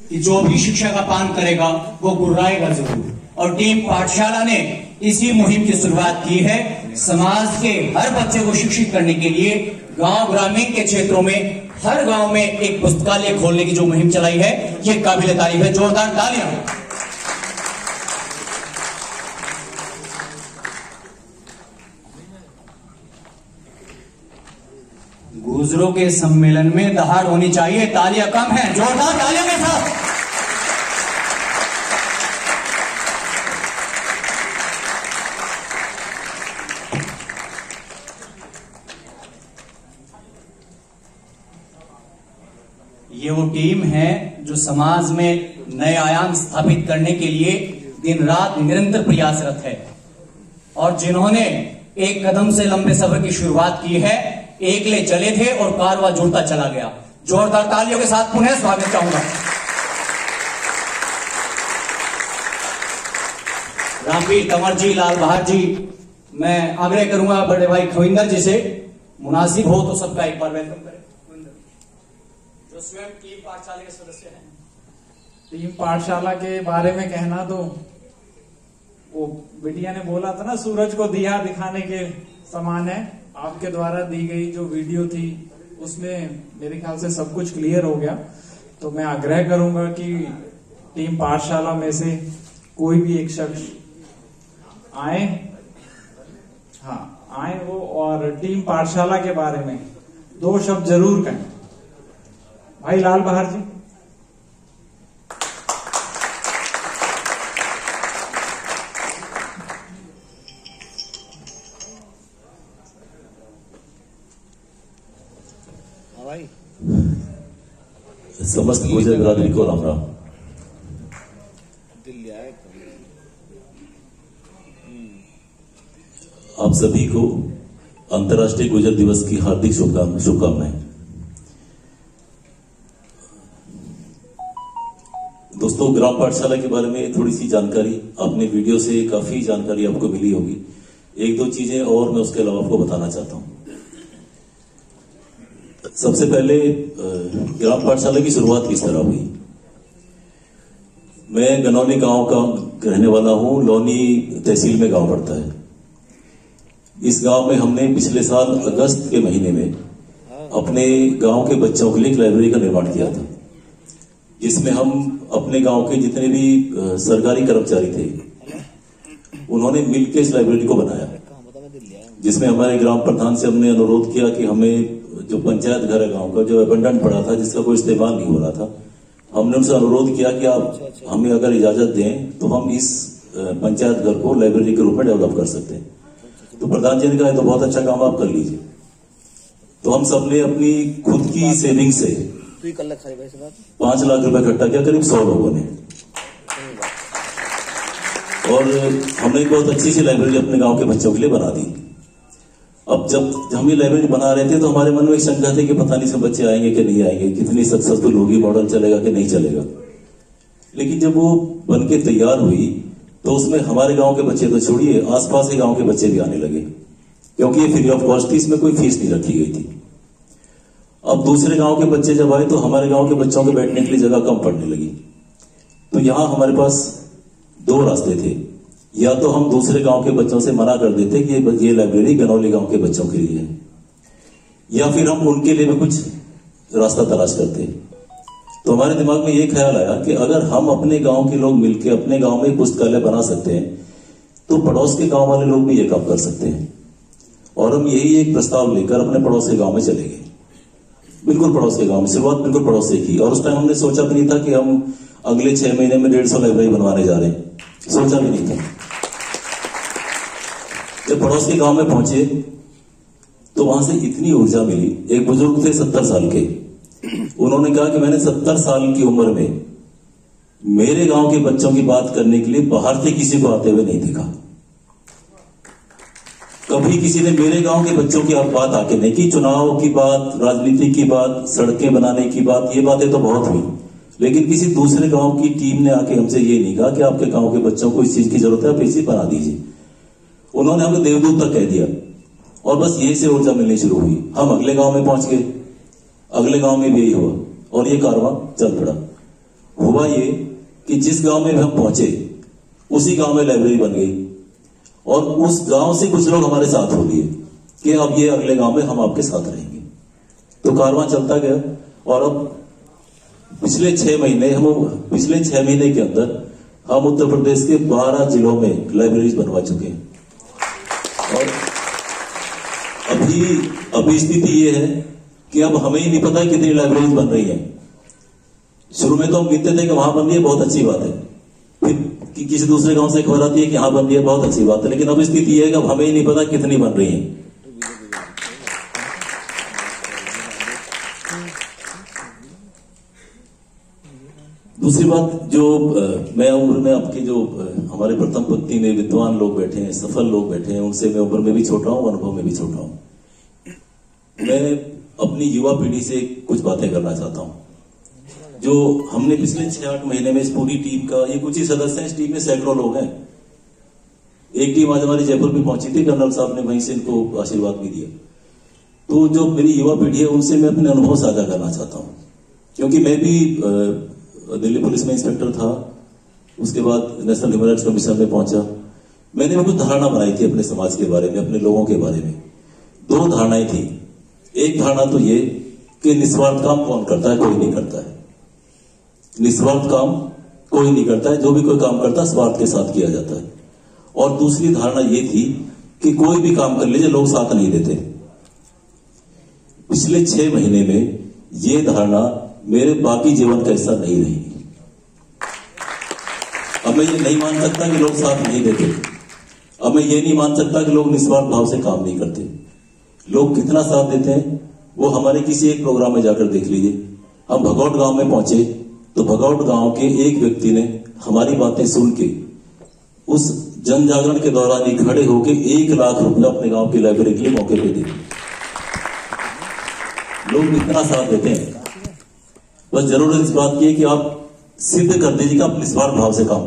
कि जो भी शिक्षा का पान करेगा वो गुर्राएगा जरूर। और टीम पाठशाला ने इसी मुहिम की शुरुआत की है। समाज के हर बच्चे को शिक्षित करने के लिए गांव ग्रामीण के क्षेत्रों में हर गांव में एक पुस्तकालय खोलने की जो मुहिम चलाई है, ये काबिल तारीफ है। जोरदार तालियां। गुजरों के सम्मेलन में दहाड़ होनी चाहिए, तालियां कम है, जोरदार तालियां के साथ। ये वो टीम है जो समाज में नए आयाम स्थापित करने के लिए दिन रात निरंतर प्रयासरत है और जिन्होंने एक कदम से लंबे सफर की शुरुआत की है, एकले चले थे और कारवां जुड़ता चला गया। जोरदार तालियों के साथ पुनः स्वागत चाहूंगा। रामवीर कंवर जी, लाल बहार जी, मैं आग्रह करूंगा बड़े भाई खविंदर जी से, मुनासिब हो तो सबका एक बार वेलकम करें। जो स्वयं टीम पाठशाला के सदस्य हैं। टीम पाठशाला के बारे में कहना तो वो बिटिया ने बोला था ना, सूरज को दिया दिखाने के समान है। आपके द्वारा दी गई जो वीडियो थी उसमें मेरे ख्याल से सब कुछ क्लियर हो गया। तो मैं आग्रह करूंगा कि टीम पाठशाला में से कोई भी एक शख्स आए, आए वो, और टीम पाठशाला के बारे में 2 शब्द जरूर कहें। भाई लाल बहार जी। समस्त गुजर बिरादरी को राम राम। आप सभी को अंतर्राष्ट्रीय गुजर दिवस की हार्दिक शुभकामनाएं। दोस्तों, ग्राम पाठशाला के बारे में थोड़ी सी जानकारी, आपने वीडियो से काफी जानकारी आपको मिली होगी। 1-2 चीजें और मैं उसके अलावा आपको बताना चाहता हूं। सबसे पहले ग्राम पाठशाला की शुरुआत किस तरह हुई। मैं गनौली गांव का रहने वाला हूं। लौनी तहसील में गांव पड़ता है। इस गांव में हमने पिछले साल अगस्त के महीने में अपने गांव के बच्चों के लिए एक लाइब्रेरी का निर्माण किया था, जिसमें हम अपने गांव के जितने भी सरकारी कर्मचारी थे उन्होंने मिलकर इस लाइब्रेरी को बनाया, जिसमें हमारे ग्राम प्रधान से हमने अनुरोध किया कि हमें जो पंचायत घर है गांव का, जो अबंडन पड़ा था, जिसका कोई इस्तेमाल नहीं हो रहा था, हमने उनसे अनुरोध किया कि आप हमें अगर इजाजत दें तो हम इस पंचायत घर को लाइब्रेरी के रूप में डेवलप कर सकते हैं। तो प्रधान जी ने कहा तो बहुत अच्छा काम आप कर लीजिए। तो हम सबने अपनी खुद की सेविंग से 5 लाख रुपए इकट्ठा किया, करीब 100 लोगों ने, और हमने बहुत अच्छी सी लाइब्रेरी अपने गांव के बच्चों के लिए बना दी। अब जब हम ये लाइब्रेरी बना रहे थे तो हमारे मन में एक शंका थी कि पता नहीं सब बच्चे आएंगे कि नहीं आएंगे, कितनी सक्सेसफुल होगी, मॉडल चलेगा कि नहीं चलेगा। लेकिन जब वो बन के तैयार हुई तो उसमें हमारे गांव के बच्चे तो छोड़िए, आसपास के गांव के बच्चे भी आने लगे, क्योंकि ये फ्री ऑफ कॉस्ट थी, इसमें कोई फीस नहीं रखी गई थी। अब दूसरे गांव के बच्चे जब आए तो हमारे गांव के बच्चों के बैठने के लिए जगह कम पड़ने लगी। तो यहां हमारे पास 2 रास्ते थे। या तो हम दूसरे गांव के बच्चों से मना कर देते कि ये लाइब्रेरी गनौली गांव के बच्चों के लिए है, या फिर हम उनके लिए भी कुछ रास्ता तलाश करते। तो हमारे दिमाग में ये ख्याल आया कि अगर हम अपने गांव के लोग मिलकर अपने गांव में पुस्तकालय बना सकते हैं तो पड़ोस के गांव वाले लोग भी ये काम कर सकते हैं। और हम यही एक प्रस्ताव लेकर अपने पड़ोस के गांव में चले गए। बिल्कुल पड़ोस के गांव में शुरुआत बिल्कुल पड़ोस से की। और उस टाइम हमने सोचा भी नहीं था कि हम अगले 6 महीने में 150 लाइब्रेरी बनवाने जा रहे हैं, सोचा भी नहीं था। जब पड़ोस के गांव में पहुंचे तो वहां से इतनी ऊर्जा मिली। एक बुजुर्ग थे 70 साल के, उन्होंने कहा कि मैंने 70 साल की उम्र में मेरे गांव के बच्चों की बात करने के लिए बाहर से किसी को आते हुए नहीं देखा। कभी किसी ने मेरे गांव के बच्चों की बात आके नहीं की। चुनाव की बात, राजनीति की बात, सड़कें बनाने की बात, ये बातें तो बहुत हुई, लेकिन किसी दूसरे गांव की टीम ने आके हमसे ये नहीं कहा कि आपके गांव के बच्चों को इस चीज की जरूरत है, आप इसी बना दीजिए। उन्होंने हमें देवदूत तक कह दिया और बस यही से ऊर्जा मिलनी शुरू हुई। हम अगले गांव में पहुंच गए, अगले गांव में भी यही हुआ और ये कारवां चल पड़ा। हुआ ये कि जिस गांव में हम पहुंचे उसी गांव में लाइब्रेरी बन गई और उस गांव से कुछ लोग हमारे साथ हो लिए कि अब ये अगले गांव में हम आपके साथ रहेंगे। तो कारवां चलता गया और अब पिछले 6 महीने के अंदर हम उत्तर प्रदेश के 12 जिलों में लाइब्रेरीज बनवा चुके हैं। और अभी स्थिति ये है कि अब हमें ही नहीं पता कितनी लाइब्रेरीज बन रही हैं। शुरू में तो हम गिनते थे कि वहां बन रही है, बहुत अच्छी बात है, फिर कि किसी दूसरे गांव से खबर आती है कि यहां बन रही है, बहुत अच्छी बात है, लेकिन अब स्थिति ये है कि अब हमें ही नहीं पता कितनी बन रही है। दूसरी बात, जो मैं उम्र में आपके जो हमारे प्रथम पंक्ति में विद्वान लोग बैठे हैं, सफल लोग बैठे हैं, उनसे मैं उम्र में भी छोटा हूं, अनुभव में भी छोटा हूं। मैं अपनी युवा पीढ़ी से कुछ बातें करना चाहता हूं। जो हमने पिछले 6-8 महीने में इस पूरी टीम का, ये कुछ ही सदस्य हैं, इस टीम में सैकड़ों लोग हैं। एक टीम आज हमारी जयपुर भी पहुंची थी, कर्नल साहब ने वहीं से इनको आशीर्वाद भी दिया। तो जो मेरी युवा पीढ़ी है उनसे मैं अपने अनुभव साझा करना चाहता हूं, क्योंकि मैं भी दिल्ली पुलिस में इंस्पेक्टर था, उसके बाद नेशनल ह्यूमन राइट्स कमीशन में पहुंचा। मैंने भी कुछ धारणा बनाई थी अपने समाज के बारे में, अपने लोगों के बारे में। 2 धारणाएं थी। एक धारणा तो ये कि निस्वार्थ काम कौन करता है, कोई नहीं करता है। निस्वार्थ काम कोई नहीं करता है, जो भी कोई काम करता है स्वार्थ के साथ किया जाता है। और दूसरी धारणा ये थी कि कोई भी काम कर लीजिए, लोग साथ नहीं देते। पिछले 6 महीने में ये धारणा मेरे बाकी जीवन का हिस्सा नहीं रही। अब मैं ये नहीं मान सकता कि लोग साथ नहीं देते। अब मैं ये नहीं मान सकता कि लोग निस्वार्थ भाव से काम नहीं करते। लोग कितना साथ देते हैं वो हमारे किसी एक प्रोग्राम में जाकर देख लीजिए। हम भगौट गांव में पहुंचे तो भगौट गांव के एक व्यक्ति ने हमारी बातें सुन के उस जन जागरण के दौरान ही खड़े होकर 1 लाख रुपया अपने गांव की लाइब्रेरी के लिए मौके पे दिए। लोग इतना साथ देते हैं। बस जरूरत इस बात की है कि आप सिद्ध कर दीजिएगा आप निस्वार्थ भाव से काम